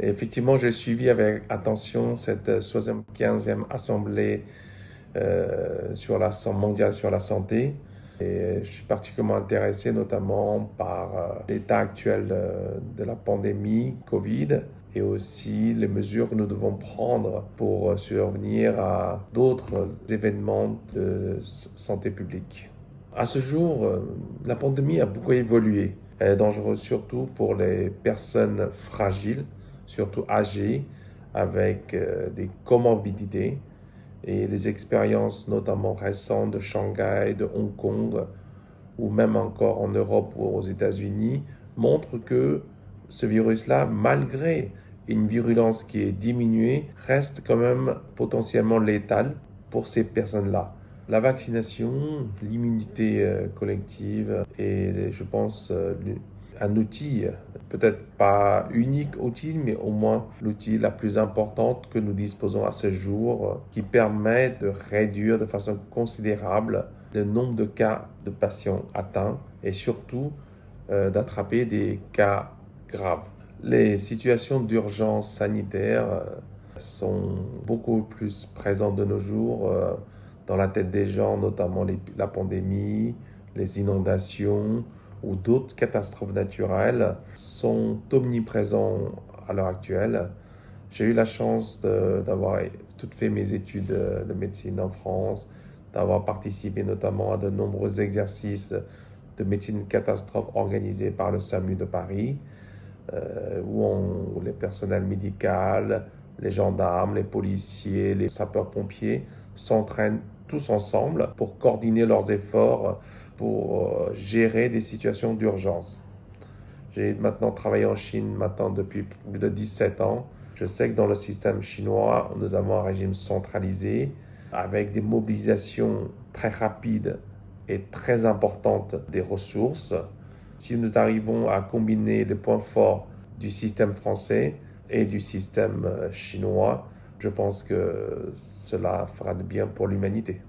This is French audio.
Et effectivement, j'ai suivi avec attention cette 75e assemblée sur mondiale sur la santé. Et je suis particulièrement intéressé notamment par l'état actuel de la pandémie Covid et aussi les mesures que nous devons prendre pour survenir à d'autres événements de santé publique. À ce jour, la pandémie a beaucoup évolué. Elle est dangereuse surtout pour les personnes fragiles, surtout âgées, avec des comorbidités. Et les expériences notamment récentes de Shanghai, de Hong Kong, ou même encore en Europe ou aux États-Unis, montrent que ce virus-là, malgré une virulence qui est diminuée, reste quand même potentiellement létal pour ces personnes-là. La vaccination, l'immunité collective est, je pense, un outil, peut-être pas unique outil, mais au moins l'outil la plus importante que nous disposons à ce jour, qui permet de réduire de façon considérable le nombre de cas de patients atteints et surtout d'attraper des cas graves. Les situations d'urgence sanitaire sont beaucoup plus présentes de nos jours dans la tête des gens, notamment la pandémie, les inondations ou d'autres catastrophes naturelles sont omniprésents à l'heure actuelle. J'ai eu la chance d'avoir toutes fait mes études de médecine en France, d'avoir participé notamment à de nombreux exercices de médecine catastrophe organisés par le SAMU de Paris, où les personnels médicaux, les gendarmes, les policiers, les sapeurs-pompiers s'entraînent tous ensemble pour coordonner leurs efforts pour gérer des situations d'urgence. J'ai maintenant travaillé en Chine maintenant depuis plus de 17 ans. Je sais que dans le système chinois, nous avons un régime centralisé avec des mobilisations très rapides et très importantes des ressources. Si nous arrivons à combiner les points forts du système français et du système chinois, je pense que cela fera de bien pour l'humanité.